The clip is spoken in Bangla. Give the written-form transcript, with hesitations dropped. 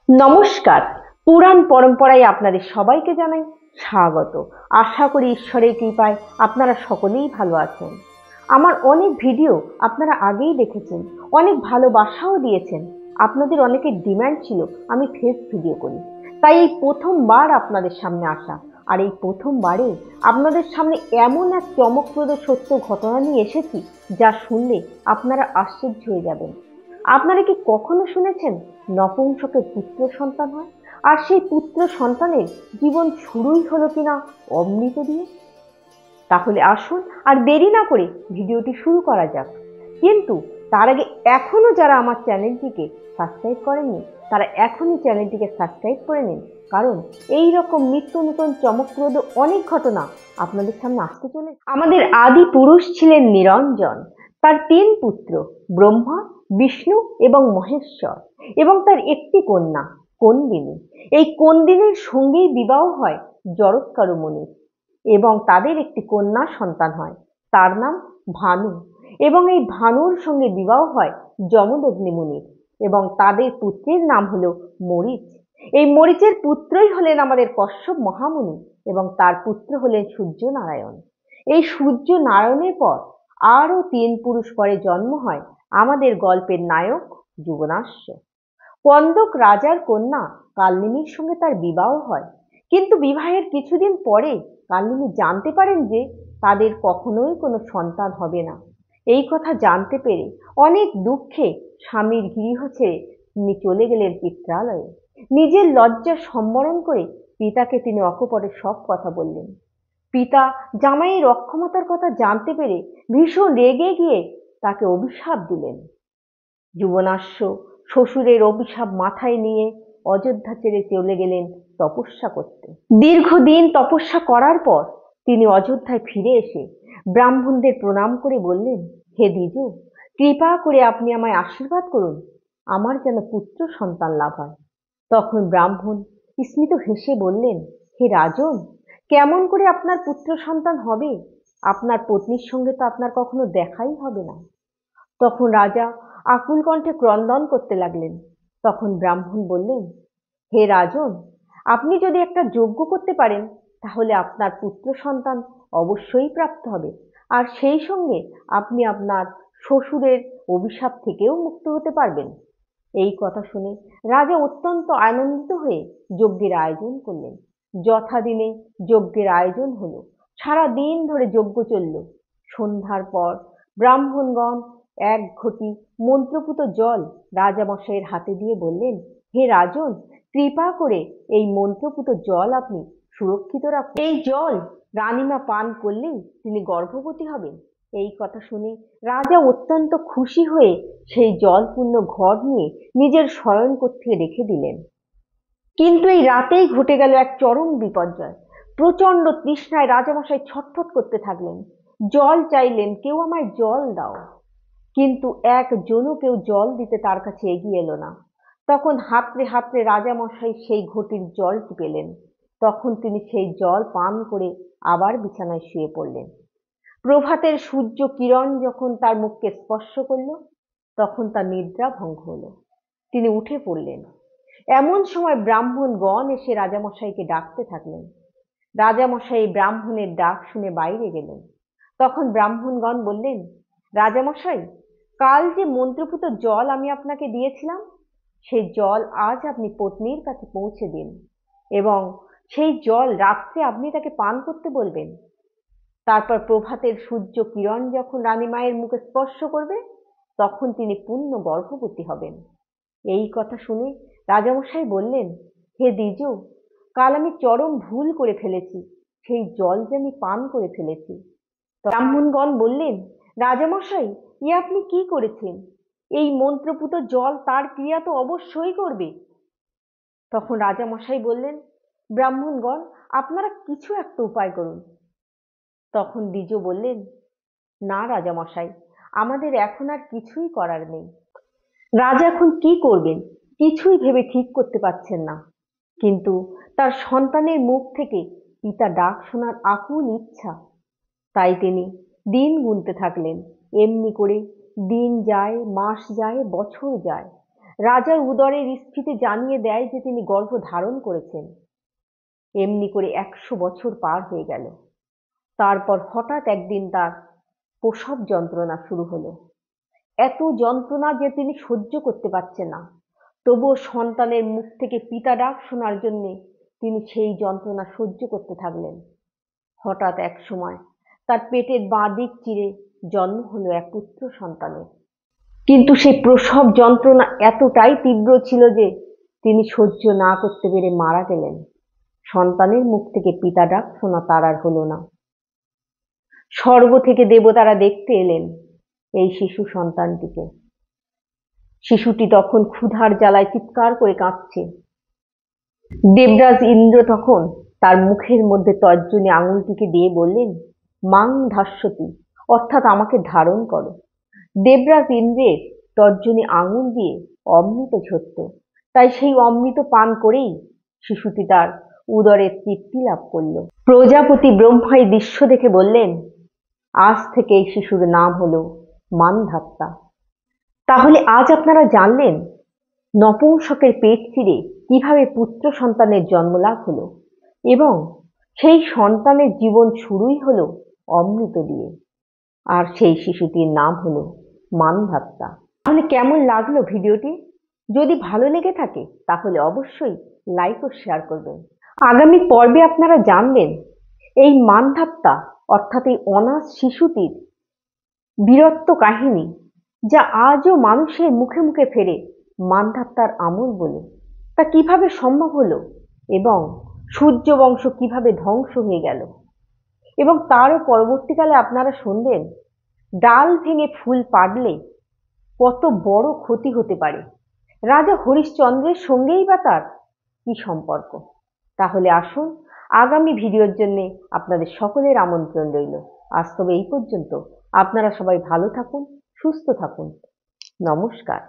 নমস্কার। পুরাণ পরম্পরায় আপনাদের সবাইকে জানাই স্বাগত। আশা করি ঈশ্বরের কৃপায় আপনারা সকলেই ভালো আছেন। আমার অনেক ভিডিও আপনারা আগেই দেখেছেন, অনেক ভালোবাসাও দিয়েছেন। আপনাদের অনেকের ডিমান্ড ছিল আমি ফেস ভিডিও করি, তাই এই প্রথমবার আপনাদের সামনে আসা। আর এই প্রথমবারে আপনাদের সামনে এমন এক চমকপ্রদ সত্য ঘটনা নিয়ে এসেছি যা শুনলে আপনারা আশ্চর্য হয়ে যাবেন। আপনারা কি কখনো শুনেছেন নপুংসকের পুত্র সন্তান হয়, আর সেই পুত্র সন্তানের জীবন শুরুই হলো কিনা অমৃত দিয়ে? তাহলে আসুন আর দেরি না করে ভিডিওটি শুরু করা যাক। কিন্তু তার আগে এখনো যারা আমার চ্যানেলটিকে সাবস্ক্রাইব করেননি তারা এখনই চ্যানেলটিকে সাবস্ক্রাইব করে নিন, কারণ এই রকম নিত্য নতুন চমকপ্রদ অনেক ঘটনা আপনাদের সামনে আসতে চলেছে। আমাদের আদি পুরুষ ছিলেন নিরঞ্জন, তার 3 পুত্র ব্রহ্মা, বিষ্ণু এবং মহেশ্বর, এবং তার একটি কন্যা কন্দিনী। এই কন্দিনীর সঙ্গেই বিবাহ হয় জরৎকারু মুনির, এবং তাদের একটি কন্যা সন্তান হয়, তার নাম ভানু। এবং এই ভানুর সঙ্গে বিবাহ হয় যমদগ্নি মুনির, এবং তাদের পুত্রের নাম হলো মরিচ। এই মরিচের পুত্রই হলেন আমাদের কশ্যপ মহামুনি, এবং তার পুত্র হলেন সূর্য নারায়ণ। এই সূর্য নারায়ণের পর আরো 3 পুরুষ পরে জন্ম হয় আমাদের গল্পের নায়ক যুবনাশ্য। কন্দক রাজার কন্যা কালনেমির সঙ্গে তার বিবাহ হয়, কিন্তু বিবাহের কিছুদিন পরে কালনেমি জানতে পারেন যে তাদের কখনোই কোনো সন্তান হবে না। এই কথা জানতে পেরে অনেক দুঃখে স্বামীর গৃহ ছেড়ে তিনি চলে গেলেন পিত্রালয়ে। নিজের লজ্জা সম্বরণ করে পিতাকে তিনি অকপটে সব কথা বললেন। পিতা জামাইয়ের অক্ষমতার কথা জানতে পেরে ভীষণ রেগে গিয়ে তাকে অভিশাপ দিলেন। যুবনাশ্য শ্বশুরের অভিশাপ মাথায় নিয়ে অযোধ্যা ছেড়ে চলে গেলেন তপস্যা করতে। দীর্ঘদিন তপস্যা করার পর তিনি অযোধ্যায় ফিরে এসে ব্রাহ্মণদের প্রণাম করে বললেন, হে দ্বিজ, কৃপা করে আপনি আমায় আশীর্বাদ করুন, আমার যেন পুত্র সন্তান লাভ হয়। তখন ব্রাহ্মণ স্মিত হেসে বললেন, হে রাজন, কেমন করে আপনার পুত্র সন্তান হবে? আপনার পত্নীর সঙ্গে তো আপনার কখনো দেখাই হবে না। তখন রাজা আকুল কণ্ঠে ক্রন্দন করতে লাগলেন। তখন ব্রাহ্মণ বললেন, হে রাজন, আপনি যদি একটা যজ্ঞ করতে পারেন তাহলে আপনার পুত্র সন্তান অবশ্যই প্রাপ্ত হবে, আর সেই সঙ্গে আপনি আপনার শ্বশুরের অভিশাপ থেকেও মুক্ত হতে পারবেন। এই কথা শুনে রাজা অত্যন্ত আনন্দিত হয়ে যজ্ঞের আয়োজন করলেন। যথাদিনে যজ্ঞের আয়োজন হলো। সারা দিন ধরে যজ্ঞ চলল। সন্ধ্যার পর ব্রাহ্মণগণ এক ঘটি মন্ত্রপুত জল রাজামশাইয়ের হাতে দিয়ে বললেন, হে রাজন, কৃপা করে এই মন্ত্রপুত জল আপনি সুরক্ষিত রাখুন। এই জল রানীমা পান করলেই তিনি গর্ভবতী হবেন। এই কথা শুনে রাজা অত্যন্ত খুশি হয়ে সেই জলপূর্ণ ঘর নিয়ে নিজের শয়নকক্ষে রেখে দিলেন। কিন্তু এই রাতেই ঘটে গেল এক চরম বিপর্যয়। প্রচন্ড তৃষ্ণায় রাজামশাই ছটফট করতে থাকলেন। জল চাইলেন, কেউ আমায় জল দাও। কিন্তু একজনও কেউ জল দিতে তার কাছে এগিয়ে এলো না। তখন হাতড়ে হাতড়ে রাজামশাই সেই ঘটির জলটি পেলেন। তখন তিনি সেই জল পান করে আবার বিছানায় শুয়ে পড়লেন। প্রভাতের সূর্য কিরণ যখন তার মুখকে স্পর্শ করল, তখন তার নিদ্রা ভঙ্গ হলো। তিনি উঠে পড়লেন। এমন সময় ব্রাহ্মণগণ এসে রাজামশাইকে ডাকতে থাকলেন। রাজামশাই ব্রাহ্মণের ডাক শুনে বাইরে গেলেন। তখন ব্রাহ্মণগণ বললেন, রাজামশাই, কাল যে মন্ত্রপুত জল আমি আপনাকে দিয়েছিলাম সেই জল আজ আপনি পত্নীর কাছে পৌঁছে দিন, এবং সেই জল রাত্রে আপনি তাকে পান করতে বলবেন। তারপর প্রভাতের সূর্য কিরণ যখন রানীমায়ের মুখে স্পর্শ করবে তখন তিনি পূর্ণ গর্ভবতী হবেন। এই কথা শুনে রাজামশাই বললেন, হে দ্বিজ, কাল আমি চরম ভুল করে ফেলেছি, সেই জল যে আমি পান করে ফেলেছি। ব্রাহ্মণগণ বললেন, রাজামশাই, আপনি কি করেছেন? এই মন্ত্রপুত জল তার ক্রিয়া তো অবশ্যই করবে। তখন রাজামশাই বললেন, ব্রাহ্মণগণ, আপনারা কিছু একটা উপায় করুন। তখন দ্বিজ বললেন, না রাজামশাই, আমাদের এখন আর কিছুই করার নেই। রাজা এখন কি করবেন কিছুই ভেবে ঠিক করতে পারছেন না, কিন্তু তার সন্তানের মুখ থেকে পিতা ডাক শোনার আকুল ইচ্ছা। তাই তিনি দিন গুনতে থাকলেন। এমনি করে দিন যায়, মাস যায়, বছর যায়। রাজার উদরের স্ফীতি জানিয়ে দেয় যে তিনি গর্ভ ধারণ করেছেন। এমনি করে 100 বছর পার হয়ে গেল। তারপর হঠাৎ একদিন তার প্রসব যন্ত্রণা শুরু হলো। এত যন্ত্রণা যে তিনি সহ্য করতে পারছেন না। তবুও সন্তানের মুখ থেকে পিতা ডাক শোনার জন্য তিনি সেই যন্ত্রণা সহ্য করতে থাকলেন। হঠাৎ এক সময় তার পেটের বাঁ দিক চিরে জন্ম হলো এক পুত্র সন্তানের। কিন্তু সেই প্রসব যন্ত্রণা এতটাই তীব্র ছিল যে তিনি সহ্য না করতে পেরে মারা গেলেন। সন্তানের মুখ থেকে পিতা ডাক শোনা তার আর হলো না। স্বর্গ থেকে দেবতারা দেখতে এলেন এই শিশু সন্তানটিকে। শিশুটি তখন ক্ষুধার জ্বালায় চিৎকার করে কাঁদছে। দেবরাজ ইন্দ্র তখন তার মুখের মধ্যে তর্জনী আঙুলটিকে দিয়ে বললেন, মাং ধাস্যতি, অর্থাৎ আমাকে ধারণ করো। দেবরাজ ইন্দ্রের তর্জনী আঙুল দিয়ে অমৃত ঝরত। তাই সেই অমৃত পান করেই শিশুটি তার উদরের তৃপ্তি লাভ করল। প্রজাপতি ব্রহ্মা এই দৃশ্য দেখে বললেন, আজ থেকে এই শিশুর নাম হলো মানধাত্তা। তাহলে আজ আপনারা জানলেন নপুংসকের পেট চিরে কিভাবে পুত্র সন্তানের জন্মলাভ হলো এবং সেই সন্তানের জীবন শুরুই হলো অমৃত দিয়ে। আর সেই শিশুটির নাম হলো মানধাত্তা। তাহলে কেমন লাগলো ভিডিওটি? যদি ভালো লেগে থাকে তাহলে অবশ্যই লাইক ও শেয়ার করবেন। আগামী পর্বে আপনারা জানবেন এই মানধাত্তা অর্থাৎ এই অনাথ শিশুটির বীরত্ব কাহিনী, যা আজও মানুষের মুখে মুখে ফেরে মানধাত্তার আমল বলে। তা কিভাবে সম্ভব হলো এবং সূর্য বংশ কিভাবে ধ্বংস হয়ে গেল এবং তারও পরবর্তীকালে আপনারা শুনবেন ডাল ভেঙে ফুল পাড়লে কত বড় ক্ষতি হতে পারে। রাজা হরিশ্চন্দ্রের সঙ্গেই বা তার কি সম্পর্ক? তাহলে আসুন, আগামী ভিডিওর জন্য আপনাদের সকলের আমন্ত্রণ রইল। আজ তবে এই পর্যন্ত। আপনারা সবাই ভালো থাকুন, সুস্থ থাকুন। নমস্কার।